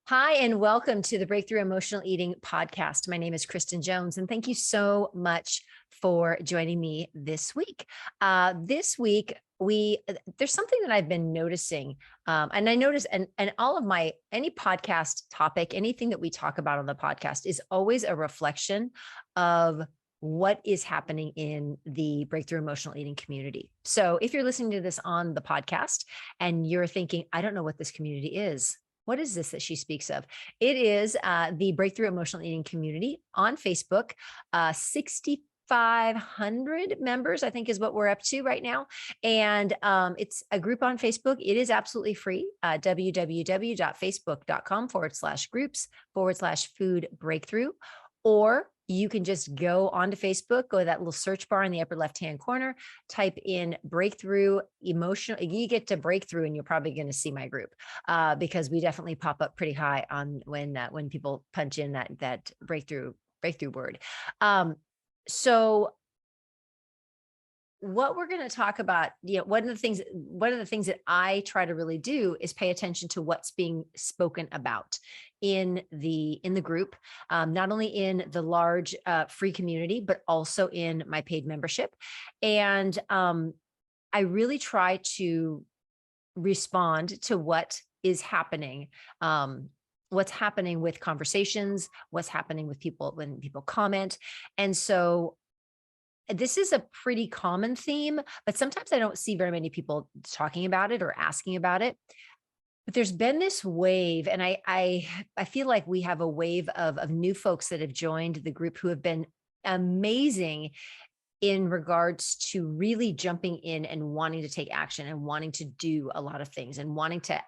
Hi, and welcome to the Breakthrough Emotional Eating podcast. My name is Kristen Jones, and thank you so much for joining me this week. This week, there's something that I've been noticing, and I notice, and all of my any podcast topic, anything that we talk about on the podcast is always a reflection of what is happening in the breakthrough emotional eating community. So if you're listening to this on the podcast and you're thinking, I don't know what this community is, what is this that she speaks of? It is the Breakthrough Emotional Eating community on Facebook. 6,500 members, I think, is what we're up to right now. And it's a group on Facebook. It is absolutely free. www.facebook.com/groups/food breakthrough. Or you can just go onto Facebook, go to that little search bar in the upper left-hand corner, type in breakthrough emotional, you get to breakthrough and you're probably going to see my group because we definitely pop up pretty high on when people punch in that breakthrough word. So what we're going to talk about, one of the things that I try to really do is pay attention to what's being spoken about in the group, not only in the large free community, but also in my paid membership. And I really try to respond to what is happening. What's happening with conversations, what's happening with people when people comment. And so this is a pretty common theme, but sometimes I don't see very many people talking about it or asking about it. But there's been this wave, and I feel like we have a wave of new folks that have joined the group who have been amazing in regards to really jumping in and wanting to take action and wanting to do a lot of things and wanting to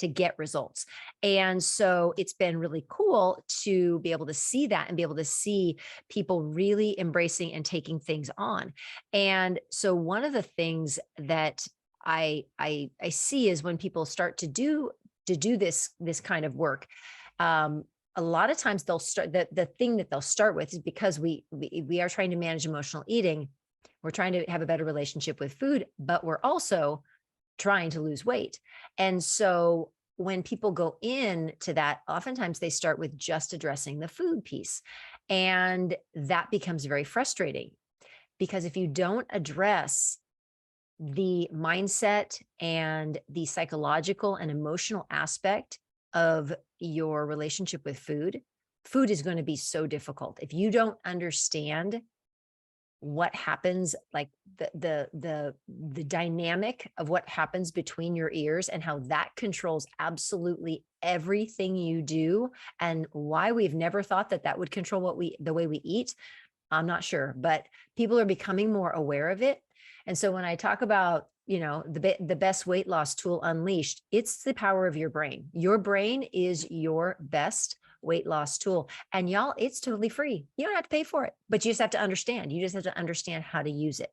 get results. And so it's been really cool to be able to see that and be able to see people really embracing and taking things on. And so one of the things that I see is when people start to do this kind of work, a lot of times they'll start the thing that they'll start with is because we are trying to manage emotional eating. We're trying to have a better relationship with food, but we're also trying to lose weight. And so when people go into that, oftentimes they start with just addressing the food piece. And that becomes very frustrating because if you don't address the mindset and the psychological and emotional aspect of your relationship with food is going to be so difficult. If you don't understand what happens, like the dynamic of what happens between your ears and how that controls absolutely everything you do, and why we've never thought that would control the way we eat, I'm not sure, but people are becoming more aware of it. And so when I talk about, the best weight loss tool unleashed, it's the power of your brain. Your brain is your best weight loss tool. And y'all, it's totally free. You don't have to pay for it, but you just have to understand. You just have to understand how to use it.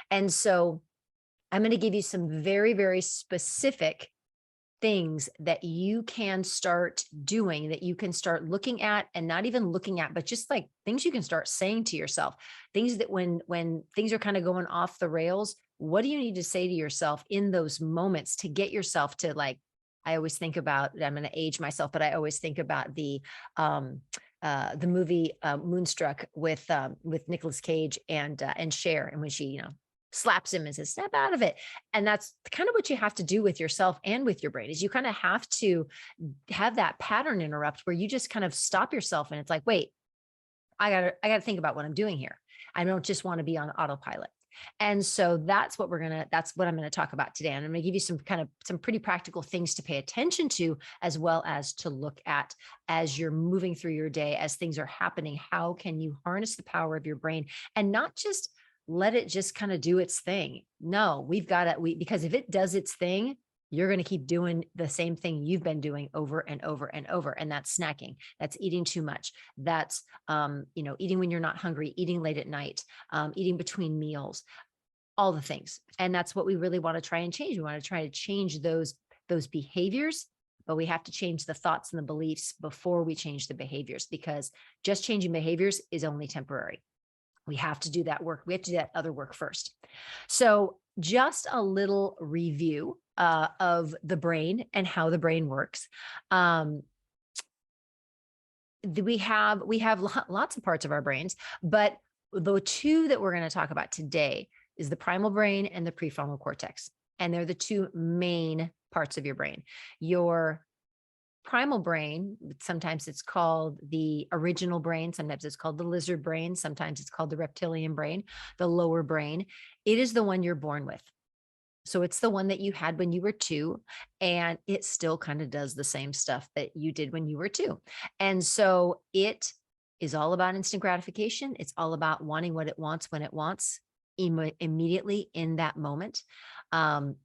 And so I'm going to give you some very, very specific things that you can start doing, that you can start looking at, and not even looking at, but just like things you can start saying to yourself, things that when things are kind of going off the rails, what do you need to say to yourself in those moments to get yourself to, like, I always think about, I'm going to age myself, but I always think about the movie Moonstruck with Nicolas Cage and Cher, and when she, slaps him and says, snap out of it. And that's kind of what you have to do with yourself and with your brain, is you kind of have to have that pattern interrupt where you just kind of stop yourself. And it's like, wait, I gotta think about what I'm doing here. I don't just want to be on autopilot. And so that's what I'm going to talk about today. And I'm going to give you some pretty practical things to pay attention to, as well as to look at as you're moving through your day, as things are happening. How can you harness the power of your brain and not just let it just kind of do its thing? No, because if it does its thing, you're going to keep doing the same thing you've been doing over and over and over. And that's snacking. That's eating too much. That's, eating when you're not hungry, eating late at night, eating between meals, all the things. And that's what we really want to try and change. We want to try to change those behaviors, but we have to change the thoughts and the beliefs before we change the behaviors, because just changing behaviors is only temporary. We have to do that work. We have to do that other work first. So just a little review of the brain and how the brain works. we have lots of parts of our brains, but the two that we're going to talk about today is the primal brain and the prefrontal cortex. And they're the two main parts of your brain. Your primal brain, sometimes it's called the original brain, sometimes it's called the lizard brain, sometimes it's called the reptilian brain, the lower brain. It is the one you're born with. So it's the one that you had when you were 2, and it still kind of does the same stuff that you did when you were 2. And so it is all about instant gratification. It's all about wanting what it wants when it wants, immediately in that moment.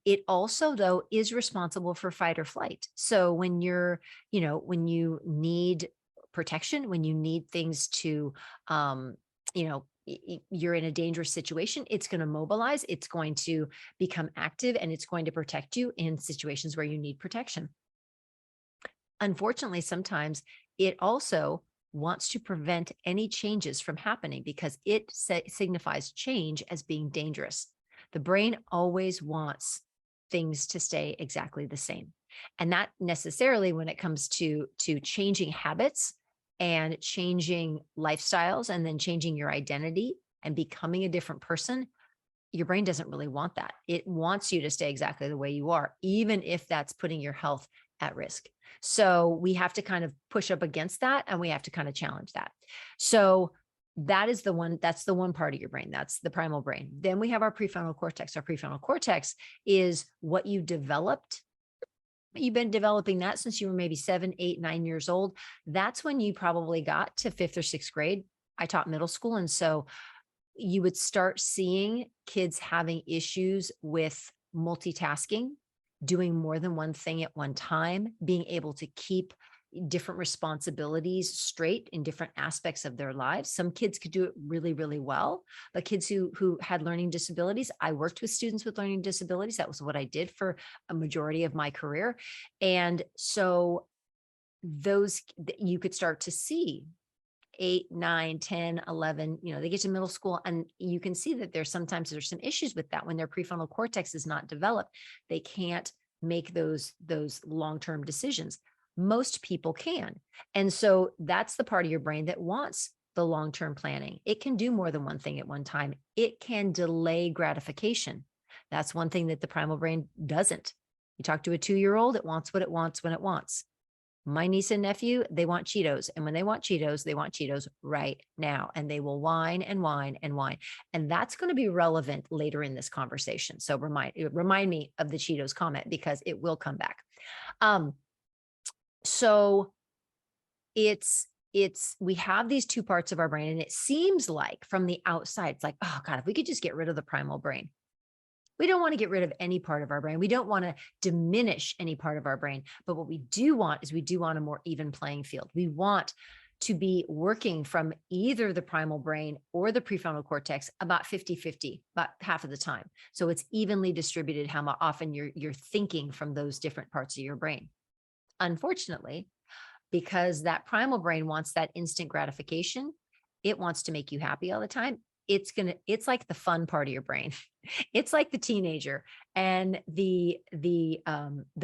It also, though, is responsible for fight or flight. So when when you need protection, when you need things to, you're in a dangerous situation, it's going to mobilize, it's going to become active, and it's going to protect you in situations where you need protection. Unfortunately, sometimes it also wants to prevent any changes from happening because it signifies change as being dangerous. The brain always wants things to stay exactly the same. And that necessarily, when it comes to changing habits and changing lifestyles and then changing your identity and becoming a different person, your brain doesn't really want that. It wants you to stay exactly the way you are, even if that's putting your health at risk. So we have to kind of push up against that, and we have to kind of challenge that. So that's the one part of your brain. That's the primal brain. Then we have our prefrontal cortex. Our prefrontal cortex is what you developed. You've been developing that since you were maybe 7, 8, 9 years old. That's when you probably got to 5th or 6th grade. I taught middle school. And so you would start seeing kids having issues with multitasking, doing more than one thing at one time, being able to keep different responsibilities straight in different aspects of their lives. Some kids could do it really, really well, but kids who had learning disabilities, I worked with students with learning disabilities. That was what I did for a majority of my career. And so those, you could start to see 8, 9, 10, 11, they get to middle school, and you can see that there's some issues with that. When their prefrontal cortex is not developed, they can't make those long-term decisions. Most people can. And so that's the part of your brain that wants the long-term planning. It can do more than one thing at one time. It can delay gratification. That's one thing that the primal brain doesn't. You talk to a 2-year-old, it wants what it wants when it wants. My niece and nephew, they want Cheetos. And when they want Cheetos, they want Cheetos right now. And they will whine and whine and whine. And that's going to be relevant later in this conversation. So remind me of the Cheetos comment, because it will come back. So we have these two parts of our brain, and it seems like from the outside, it's like, oh God, if we could just get rid of the primal brain. We don't want to get rid of any part of our brain. We don't want to diminish any part of our brain. But what we do want is we do want a more even playing field. We want to be working from either the primal brain or the prefrontal cortex about 50-50, about half of the time. So it's evenly distributed how often you're thinking from those different parts of your brain. Unfortunately, because that primal brain wants that instant gratification, it wants to make you happy all the time. It's like the fun part of your brain. It's like the teenager, and the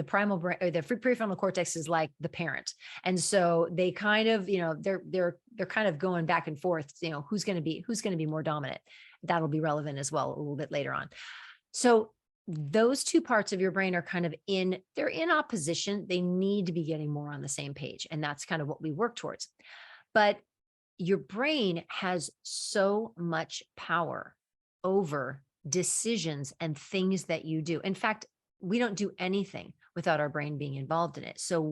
primal brain, or the prefrontal cortex, is like the parent. And so they kind of, they're kind of going back and forth, who's going to be more dominant. That'll be relevant as well a little bit later on. So those two parts of your brain are kind of they're in opposition. They need to be getting more on the same page. And that's kind of what we work towards. But your brain has so much power over decisions and things that you do. In fact, we don't do anything without our brain being involved in it. So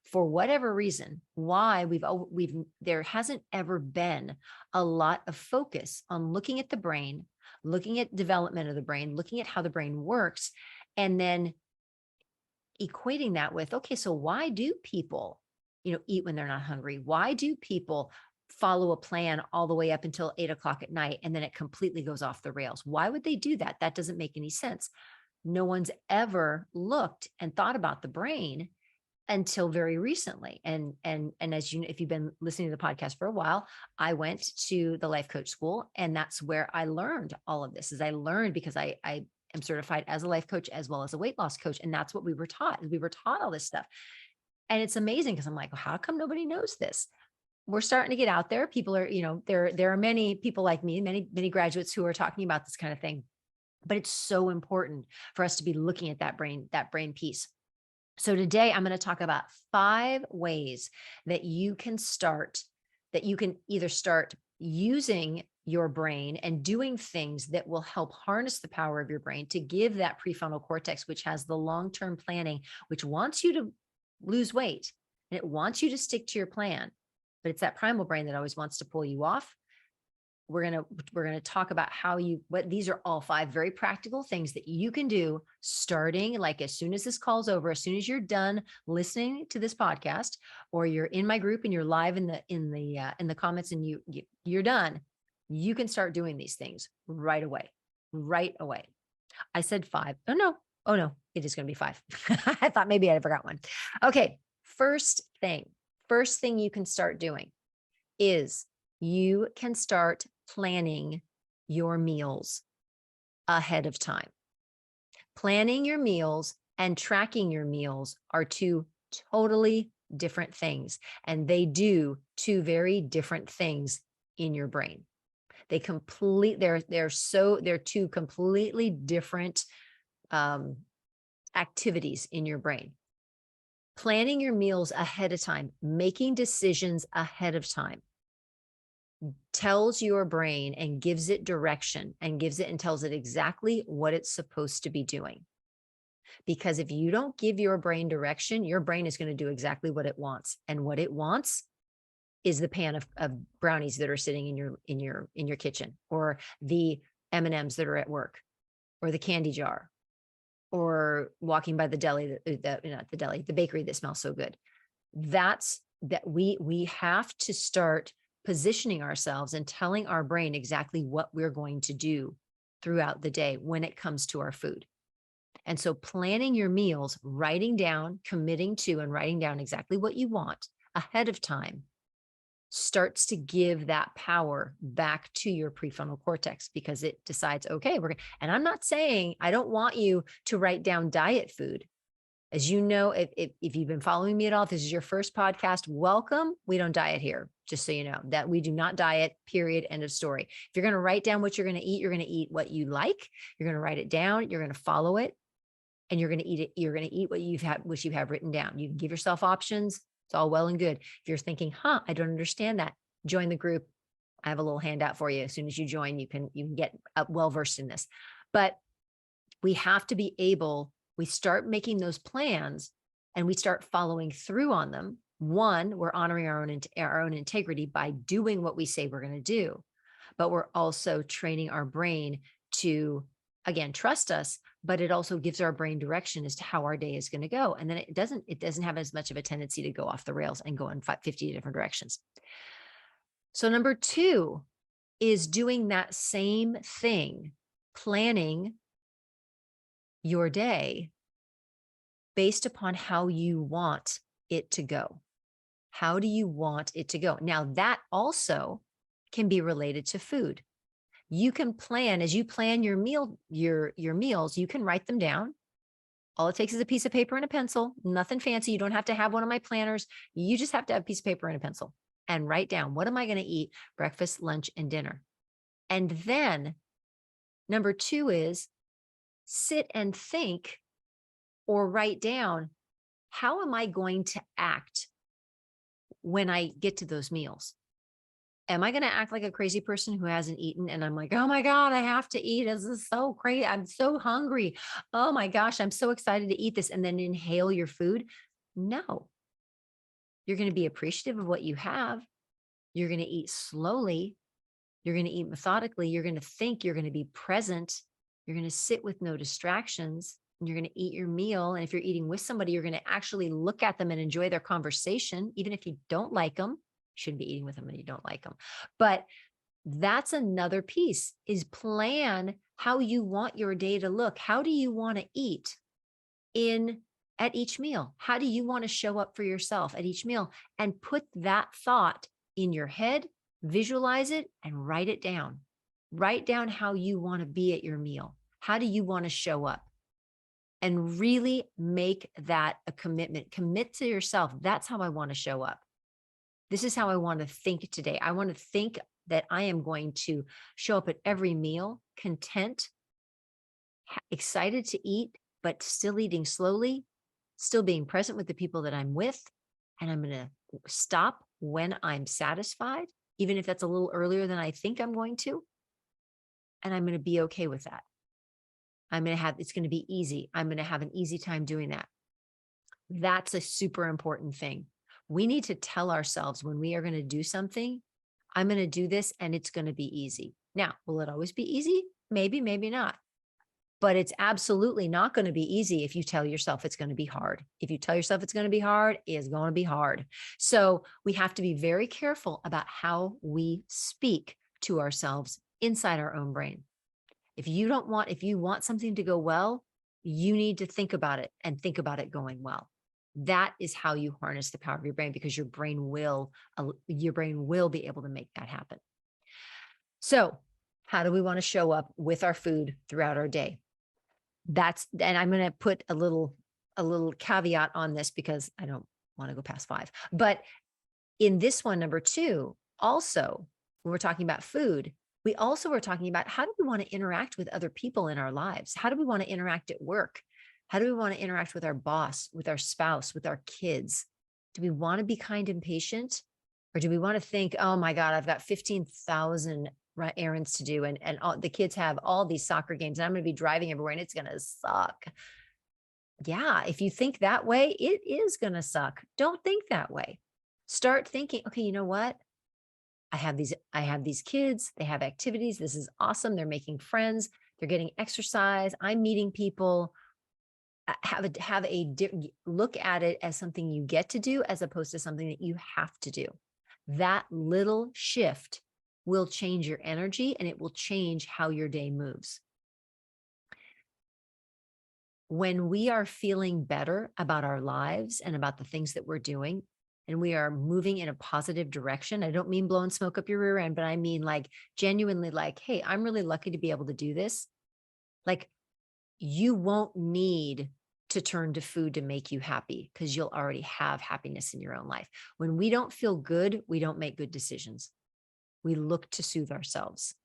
for whatever reason, there hasn't ever been a lot of focus on looking at the brain, looking at development of the brain, looking at how the brain works, and then equating that with, okay, so why do people, eat when they're not hungry? Why do people follow a plan all the way up until 8 o'clock at night, and then it completely goes off the rails? Why would they do that? That doesn't make any sense. No one's ever looked and thought about the brain until very recently. And as if you've been listening to the podcast for a while, I went to the life coach school, and that's where I learned all of this. I learned because I am certified as a life coach as well as a weight loss coach. And that's what we were taught. We were taught all this stuff. And it's amazing because I'm like, well, how come nobody knows this? We're starting to get out there. People are, there are many people like me, many graduates who are talking about this kind of thing. But it's so important for us to be looking at that brain piece. So today I'm going to talk about 5 ways that you can either start using your brain and doing things that will help harness the power of your brain to give that prefrontal cortex, which has the long-term planning, which wants you to lose weight and it wants you to stick to your plan. But it's that primal brain that always wants to pull you off. We're going to talk about what these are all 5 very practical things that you can do starting like as soon as this call's over, as soon as you're done listening to this podcast, or you're in my group and you're live in the comments and you're done, you can start doing these things right away. Right away. I said 5. Oh no, it is going to be 5. I thought maybe I forgot one. Okay. First thing you can start doing is you can start planning your meals ahead of time. Planning your meals and tracking your meals are 2 totally different things, and they do 2 very different things in your brain. They're 2 completely different activities in your brain. Planning your meals ahead of time, making decisions ahead of time, tells your brain and gives it direction and tells it exactly what it's supposed to be doing. Because if you don't give your brain direction, your brain is going to do exactly what it wants. And what it wants is the pan of brownies that are sitting in your kitchen, or the M&Ms that are at work, or the candy jar, or walking by the deli, the bakery that smells so good. We have to start positioning ourselves and telling our brain exactly what we're going to do throughout the day when it comes to our food. And so planning your meals, writing down, committing to, and writing down exactly what you want ahead of time starts to give that power back to your prefrontal cortex, because it decides, okay, and I'm not saying I don't want you to write down diet food. As you know, if you've been following me at all, if this is your first podcast, welcome. We don't diet here, just so you know that we do not diet, period, end of story. If you're going to write down what you're going to eat, you're going to eat what you like. You're going to write it down. You're going to follow it, and you're going to eat it. You're going to eat what you have written down. You can give yourself options. It's all well and good. If you're thinking, I don't understand that, join the group. I have a little handout for you. As soon as you join, you can get well-versed in this. But we have to be able, we start making those plans and we start following through on them. One, we're honoring our own integrity by doing what we say we're going to do, but we're also training our brain to, again, trust us, but it also gives our brain direction as to how our day is going to go. And then it doesn't have as much of a tendency to go off the rails and go in 50 different directions. So number 2 is doing that same thing, planning your day based upon how you want it to go. How do you want it to go? Now, that also can be related to food. You can plan, as you plan your meals, you can write them down. All it takes is a piece of paper and a pencil, nothing fancy. You don't have to have one of my planners. You just have to have a piece of paper and a pencil and write down, what am I going to eat breakfast, lunch, and dinner? And then number 2 is sit and think or write down, how am I going to act when I get to those meals? Am I going to act like a crazy person who hasn't eaten? And I'm like, oh my God, I have to eat. This is so crazy. I'm so hungry. Oh my gosh, I'm so excited to eat this. And then inhale your food. No, you're going to be appreciative of what you have. You're going to eat slowly. You're going to eat methodically. You're going to think. You're going to be present. You're going to sit with no distractions. And you're going to eat your meal. And if you're eating with somebody, you're going to actually look at them and enjoy their conversation, even if you don't like them. You shouldn't be eating with them when you don't like them. But that's another piece, is plan how you want your day to look. How do you want to eat at each meal? How do you want to show up for yourself at each meal? And put that thought in your head, visualize it, and write it down. Write down how you want to be at your meal. How do you want to show up? and really make that a commitment. Commit to yourself. That's how I want to show up. This is how I want to think today. I want to think that I am going to show up at every meal content, excited to eat, but still eating slowly, still being present with the people that I'm with. And I'm going to stop when I'm satisfied, even if that's a little earlier than I think I'm going to. And I'm going to be okay with that. It's going to be easy. I'm going to have an easy time doing that. That's a super important thing. We need to tell ourselves when we are going to do something, I'm going to do this and it's going to be easy. Now, will it always be easy? Maybe, maybe not. But it's absolutely not going to be easy if you tell yourself it's going to be hard. If you tell yourself it's going to be hard, it's going to be hard. So we have to be very careful about how we speak to ourselves inside our own brain. If you want something to go well, you need to think about it and think about it going well. That is how you harness the power of your brain, because your brain will be able to make that happen. So how do we want to show up with our food throughout our day? And I'm going to put a little caveat on this because I don't want to go past 5. But in this one, number 2, also, when we're talking about food, we also are talking about how do we want to interact with other people in our lives? How do we want to interact at work? How do we want to interact with our boss, with our spouse, with our kids? Do we want to be kind and patient? Or do we want to think, oh my God, I've got 15,000 errands to do, and the kids have all these soccer games, and I'm going to be driving everywhere and it's going to suck. Yeah, if you think that way, it is going to suck. Don't think that way. Start thinking, okay, you know what? I have these kids, they have activities. This is awesome. They're making friends. They're getting exercise. I'm meeting people. Look at it as something you get to do as opposed to something that you have to do. That little shift will change your energy and it will change how your day moves. When we are feeling better about our lives and about the things that we're doing, and we are moving in a positive direction, I don't mean blowing smoke up your rear end, but I mean like genuinely like, hey, I'm really lucky to be able to do this. Like, you won't need to turn to food to make you happy because you'll already have happiness in your own life. When we don't feel good, we don't make good decisions. We look to soothe ourselves.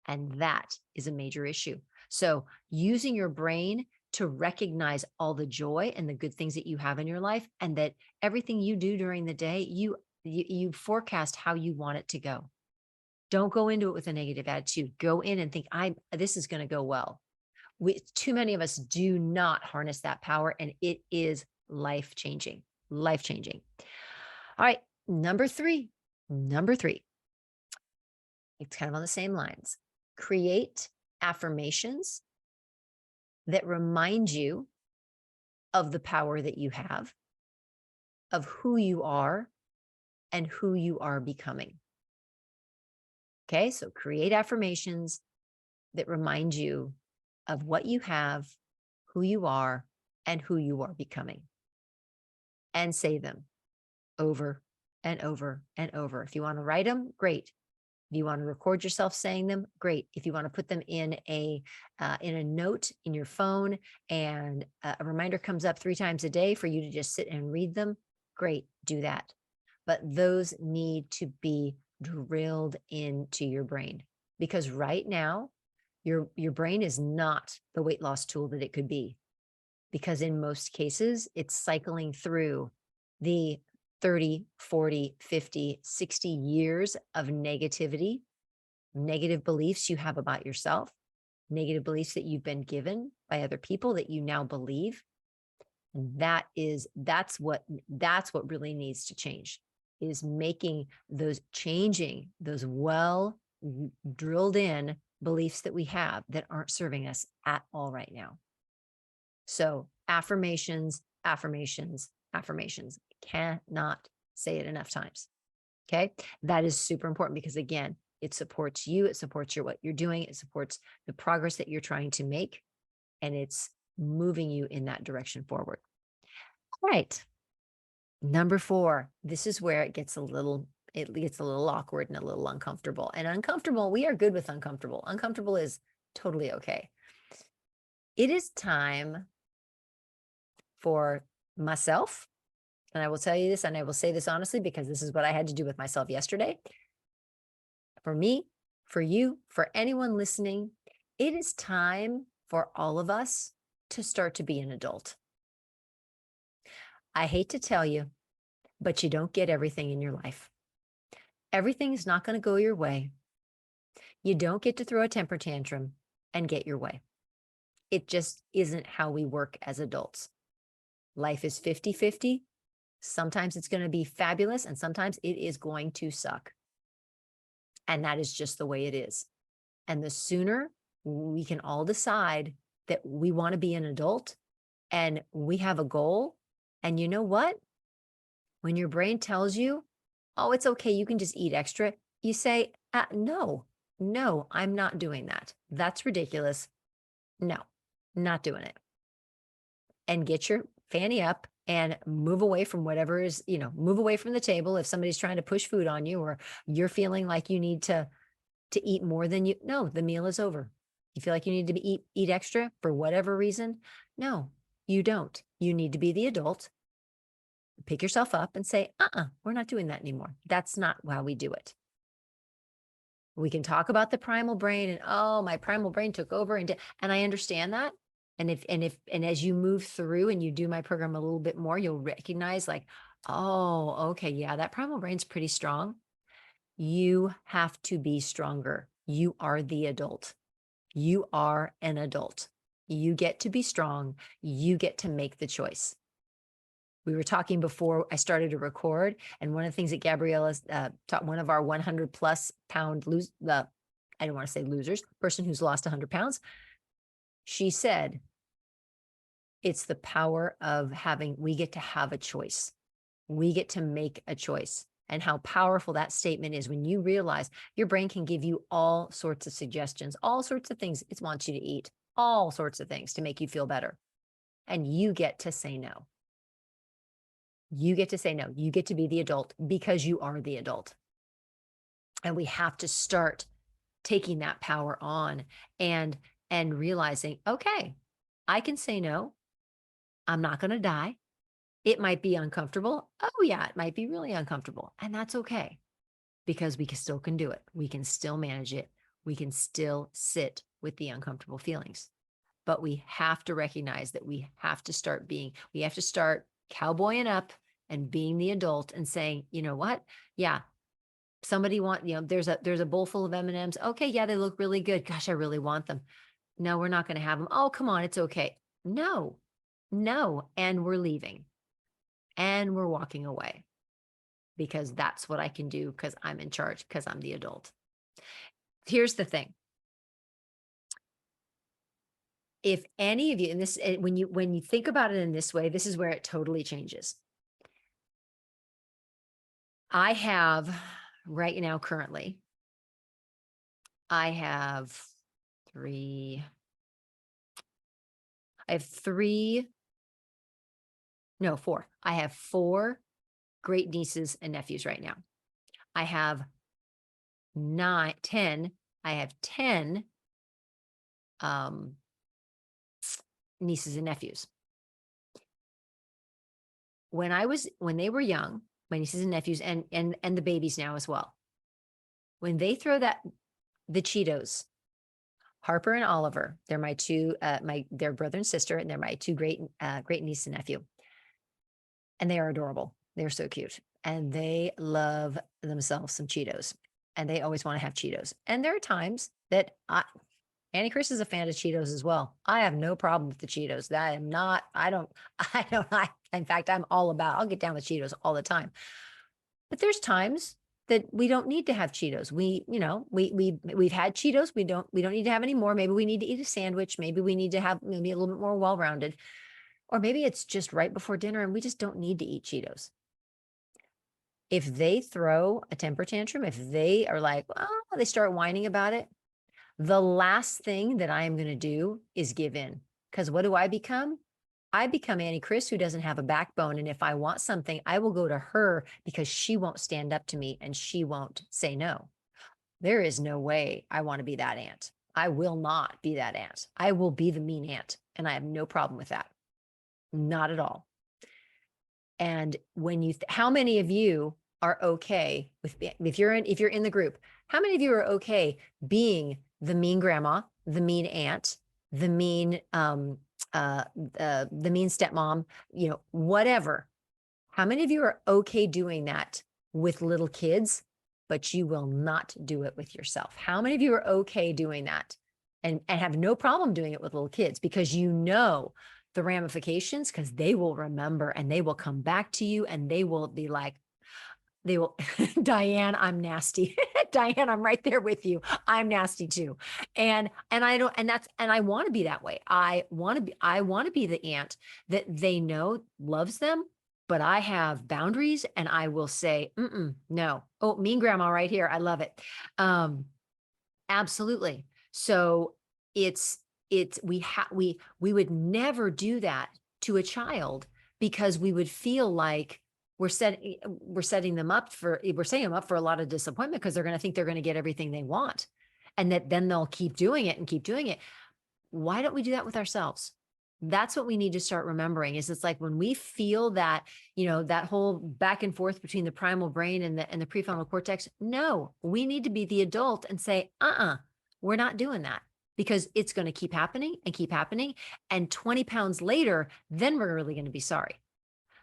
And that is a major issue. So using your brain to recognize all the joy and the good things that you have in your life, and that everything you do during the day, you forecast how you want it to go. Don't go into it with a negative attitude. Go in and think, this is going to go well. Too many of us do not harness that power, and it is life-changing, life-changing. All right, number three, it's kind of on the same lines. Create affirmations that remind you of the power that you have, of who you are, and who you are becoming. Okay, so create affirmations that remind you of what you have, who you are, and who you are becoming. And say them over and over and over. If you want to write them, great. If you want to record yourself saying them, great. If you want to put them in a note in your phone, and a reminder comes up 3 times a day for you to just sit and read them, great, do that. But those need to be drilled into your brain, because right now your brain is not the weight loss tool that it could be, because in most cases it's cycling through the 30, 40, 50, 60 years of negativity, negative beliefs you have about yourself, negative beliefs that you've been given by other people that you now believe. And that's what really needs to change, is changing those well drilled in beliefs that we have that aren't serving us at all right now. So affirmations, affirmations, affirmations. Cannot say it enough times. Okay. That is super important, because again, it supports you. It supports what you're doing. It supports the progress that you're trying to make, and it's moving you in that direction forward. All right. Number 4, this is where it gets a little awkward and a little uncomfortable. And uncomfortable, we are good with uncomfortable. Uncomfortable is totally okay. It is time for myself. And I will tell you this, and I will say this honestly, because this is what I had to do with myself yesterday. For me, for you, for anyone listening, it is time for all of us to start to be an adult. I hate to tell you, but you don't get everything in your life. Everything is not going to go your way. You don't get to throw a temper tantrum and get your way. It just isn't how we work as adults. Life is 50-50. Sometimes it's going to be fabulous, and sometimes it is going to suck. And that is just the way it is. And the sooner we can all decide that we want to be an adult and we have a goal, and you know what? When your brain tells you, oh, it's okay, you can just eat extra, you say, no, I'm not doing that. That's ridiculous. No, not doing it. And get your fanny up and move away from whatever is, move away from the table. If somebody's trying to push food on you, or you're feeling like you need to eat more than no, the meal is over. You feel like you need to eat extra for whatever reason. No, you don't. You need to be the adult, pick yourself up and say, we're not doing that anymore. That's not how we do it. We can talk about the primal brain and, oh, my primal brain took over, and I understand that. And as you move through and you do my program a little bit more, you'll recognize like, oh, okay, yeah, that primal brain's pretty strong. You have to be stronger. You are the adult. You are an adult. You get to be strong. You get to make the choice. We were talking before I started to record, and one of the things that Gabriella taught, one of our 100 plus pound I don't want to say losers, person who's lost 100 pounds, she said, it's the power of we get to have a choice. We get to make a choice. And how powerful that statement is when you realize your brain can give you all sorts of suggestions, all sorts of things it wants you to eat, all sorts of things to make you feel better. And you get to say no. You get to say no. You get to be the adult because you are the adult. And we have to start taking that power on and realizing, okay, I can say no. I'm not going to die. It might be uncomfortable. Oh yeah, it might be really uncomfortable. And that's okay, because we still can do it. We can still manage it. We can still sit with the uncomfortable feelings. But we have to recognize that we have to start cowboying up and being the adult and saying, you know what? Yeah. Somebody there's a bowl full of M&Ms. Okay. Yeah. They look really good. Gosh, I really want them. No, we're not going to have them. Oh, come on. It's okay. No. And we're leaving and we're walking away, because that's what I can do, because I'm in charge, because I'm the adult. Here's the thing. If any of you, and this, when you think about it in this way, this is where it totally changes. I have right now, currently, I have four. I have 4 great nieces and nephews right now. I have 10. I have 10 nieces and nephews. When they were young, my nieces and nephews, and the babies now as well, when they throw the Cheetos, Harper and Oliver, they're my two, their brother and sister, and they're my 2 great niece and nephew. And they are adorable. They're so cute. And they love themselves some Cheetos. And they always want to have Cheetos. And there are times that Annie Chris is a fan of Cheetos as well. I have no problem with the Cheetos. In fact, I'll get down with Cheetos all the time. But there's times that we don't need to have Cheetos. We've had Cheetos. We don't need to have any more. Maybe we need to eat a sandwich. Maybe we need to have maybe a little bit more well-rounded. Or maybe it's just right before dinner and we just don't need to eat Cheetos. If they throw a temper tantrum, if they are like, they start whining about it, the last thing that I am going to do is give in. Because what do I become? I become Annie Chris, who doesn't have a backbone. And if I want something, I will go to her, because she won't stand up to me and she won't say no. There is no way I want to be that aunt. I will not be that aunt. I will be the mean aunt. And I have no problem with that. Not at all. And when you, how many of you are okay with, if you're in the group, how many of you are okay being the mean grandma, the mean aunt, the mean, the mean stepmom, whatever. How many of you are okay doing that with little kids, but you will not do it with yourself? How many of you are okay doing that and have no problem doing it with little kids because you know the ramifications, because they will remember and they will come back to you and they will be like, they will, Diane, I'm nasty. Diane, I'm right there with you. I'm nasty too. And I don't, and I want to be that way. I want to be the aunt that they know loves them, but I have boundaries and I will say, no. Oh, mean grandma right here. I love it. Absolutely. So we would never do that to a child because we would feel like we're setting them up for a lot of disappointment because they're going to think they're going to get everything they want. And that then they'll keep doing it and keep doing it. Why don't we do that with ourselves? That's what we need to start remembering is it's like when we feel that, that whole back and forth between the primal brain and the prefrontal cortex. No, we need to be the adult and say, we're not doing that because it's going to keep happening and keep happening. And 20 pounds later, then we're really going to be sorry.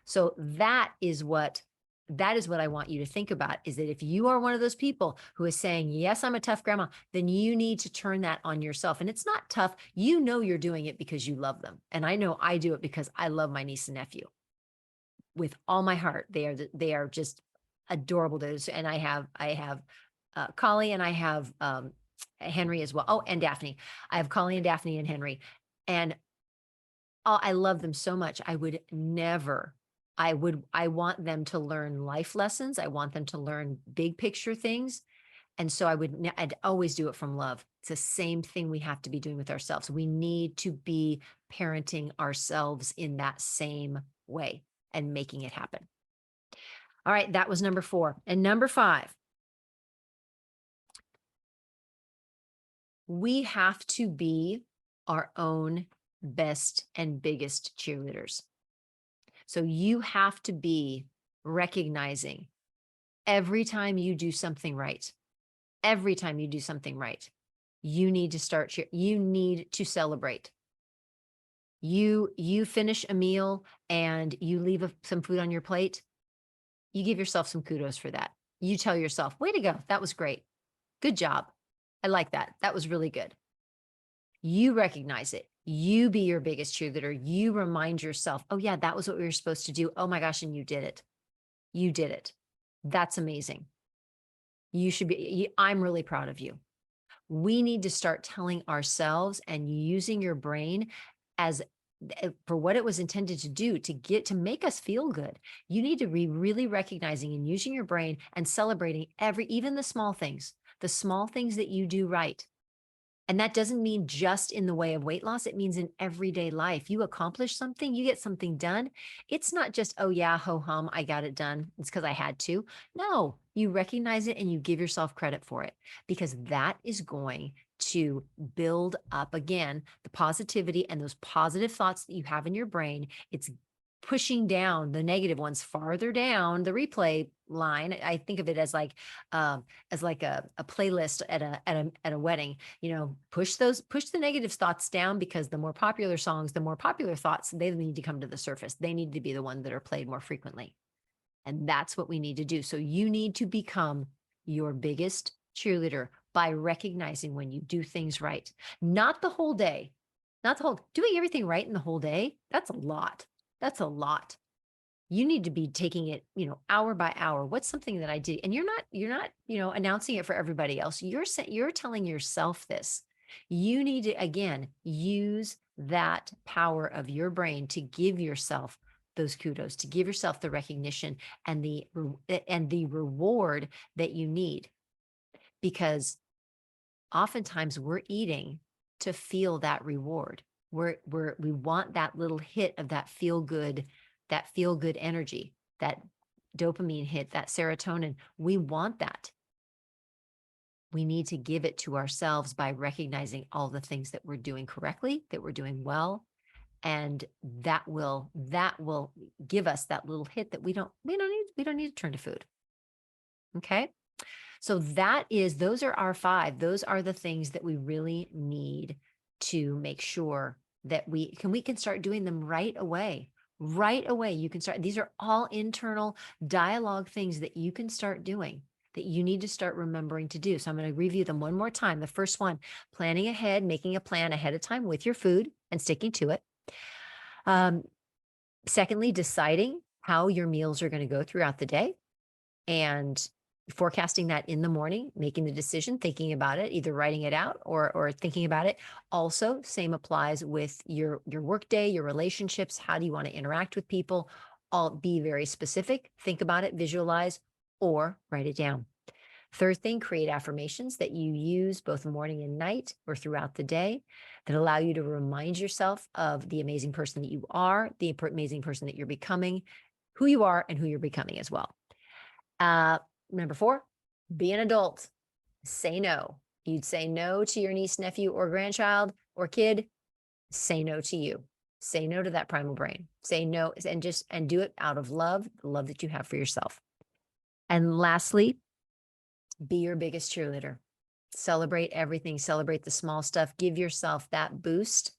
So that is what I want you to think about is that if you are one of those people who is saying, yes, I'm a tough grandma, then you need to turn that on yourself. And it's not tough. You know, you're doing it because you love them. And I know I do it because I love my niece and nephew with all my heart. They are just adorable dudes. And I have Collie and I have Henry as well. Oh, and Daphne. I have Collie and Daphne and Henry. And I love them so much. I want them to learn life lessons. I want them to learn big picture things. And so I'd always do it from love. It's the same thing we have to be doing with ourselves. We need to be parenting ourselves in that same way and making it happen. All right, that was number 4. And number 5, we have to be our own best and biggest cheerleaders. So you have to be recognizing every time you do something right, you need to you need to celebrate. You finish a meal and you leave some food on your plate. You give yourself some kudos for that. You tell yourself, way to go. That was great. Good job. I like that. That was really good. You recognize it. You be your biggest cheerleader. You remind yourself, oh yeah, that was what we were supposed to do. Oh my gosh. And you did it. You did it. That's amazing. You should be, I'm really proud of you. We need to start telling ourselves and using your brain as for what it was intended to do, to make us feel good. You need to be really recognizing and using your brain and celebrating even the small things that you do right. And that doesn't mean just in the way of weight loss. It means in everyday life. You accomplish something, you get something done. It's not just, oh yeah, ho hum, I got it done. It's because I had to. No, you recognize it and you give yourself credit for it because that is going to build up again the positivity and those positive thoughts that you have in your brain. It's pushing down the negative ones farther down the replay line. I think of it as like a playlist at a wedding. Push the negative thoughts down because the more popular songs, the more popular thoughts, they need to come to the surface. They need to be the ones that are played more frequently. And that's what we need to do. So you need to become your biggest cheerleader by recognizing when you do things right, not the whole day, doing everything right in the whole day. That's a lot. That's a lot. You need to be taking it, hour by hour. What's something that I did? And you're not, announcing it for everybody else. You're telling yourself this. You need to, again, use that power of your brain to give yourself those kudos, to give yourself the recognition and the reward that you need. Because oftentimes we're eating to feel that reward. We want that little hit of that feel good energy, that dopamine hit, that serotonin. We want that. We need to give it to ourselves by recognizing all the things that we're doing correctly, that we're doing well, And that will give us that little hit that we don't need to turn to food. Okay. So those are our 5. Those are the things that we really need to make sure that we can start doing them right away. Right away. You can start. These are all internal dialogue things that you can start doing, that you need to start remembering to do. So I'm going to review them one more time. The first one, planning ahead, making a plan ahead of time with your food and sticking to it. Secondly, deciding how your meals are going to go throughout the day and forecasting that in the morning, making the decision, thinking about it, either writing it out or thinking about it. Also, same applies with your work day, your relationships. How do you want to interact with people? All be very specific, think about it, visualize, or write it down. Third thing, create affirmations that you use both morning and night or throughout the day that allow you to remind yourself of the amazing person that you are, the amazing person that you're becoming, who you are and who you're becoming as well. Number 4, be an adult. Say no. You'd say no to your niece, nephew, or grandchild or kid. Say no to you. Say no to that primal brain. Say no and do it out of love, the love that you have for yourself. And lastly, be your biggest cheerleader. Celebrate everything. Celebrate the small stuff. Give yourself that boost,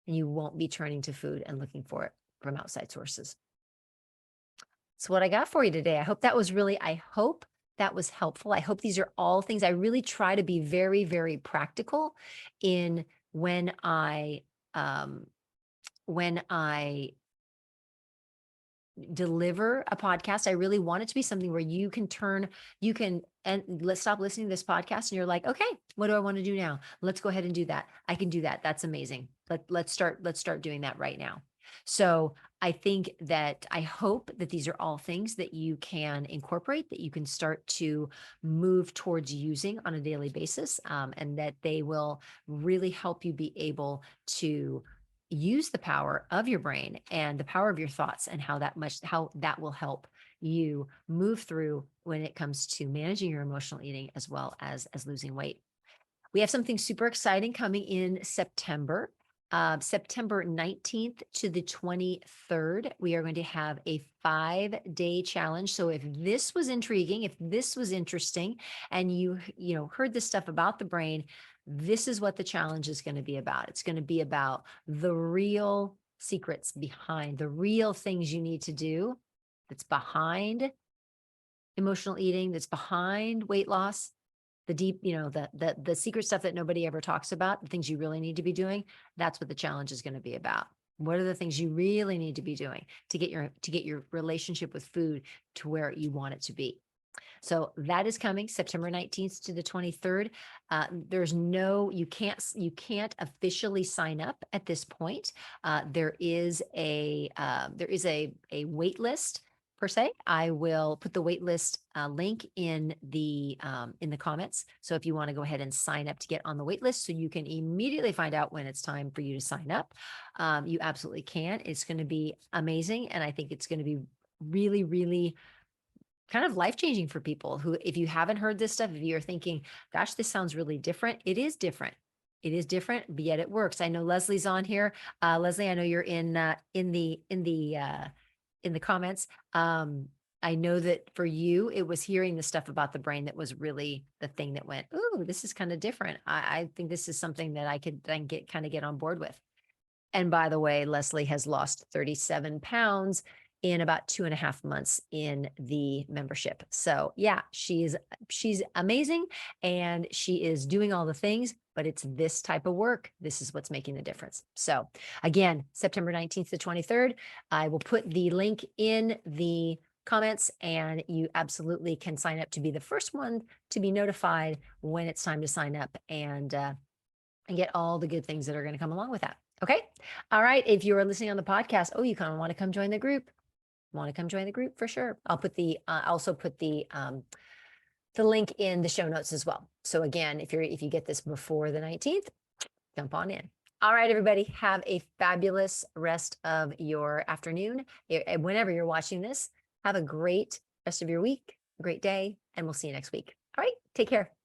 and you won't be turning to food and looking for it from outside sources. So what I got for you today, I hope that was helpful. I hope these are all things. I really try to be very, very practical in when I deliver a podcast. I really want it to be something where let's stop listening to this podcast and you're like, okay, what do I want to do now? Let's go ahead and do that. I can do that. That's amazing. Let's start doing that right now. So I hope that these are all things that you can incorporate, that you can start to move towards using on a daily basis, and that they will really help you be able to use the power of your brain and the power of your thoughts, and how that will help you move through when it comes to managing your emotional eating as well as losing weight. We have something super exciting coming in September. September 19th to the 23rd, we are going to have a 5-day challenge. So if this was intriguing, if this was interesting, and you heard this stuff about the brain, this is what the challenge is going to be about. It's going to be about the real secrets behind, the real things you need to do that's behind emotional eating, that's behind weight loss, the deep, the secret stuff that nobody ever talks about, the things you really need to be doing. That's what the challenge is going to be about. What are the things you really need to be doing to get your relationship with food to where you want it to be? So that is coming September 19th to the 23rd. You can't officially sign up at this point. There is a wait list per se. I will put the wait list link in the comments. So if you want to go ahead and sign up to get on the wait list so you can immediately find out when it's time for you to sign up, you absolutely can. It's going to be amazing. And I think it's going to be really, really kind of life-changing for people who, if you haven't heard this stuff, if you're thinking, gosh, this sounds really different, it is different. It is different, but yet it works. I know Leslie's on here. Leslie, I know you're in the comments. I know that for you, it was hearing the stuff about the brain that was really the thing that went, ooh, this is kind of different. I think this is something that I could then get on board with. And by the way, Leslie has lost 37 pounds in about 2.5 months in the membership. So yeah, she's amazing, and she is doing all the things, but it's this type of work. This is what's making the difference. So again, September 19th to 23rd, I will put the link in the comments, and you absolutely can sign up to be the first one to be notified when it's time to sign up and get all the good things that are going to come along with that. Okay. All right. If you are listening on the podcast, you kind of want to come join the group. Want to come join the group for sure. I'll put also put the link in the show notes as well. So again, if you get this before the 19th, jump on in. All right, everybody, have a fabulous rest of your afternoon. Whenever you're watching this, have a great rest of your week, a great day, and we'll see you next week. All right, take care.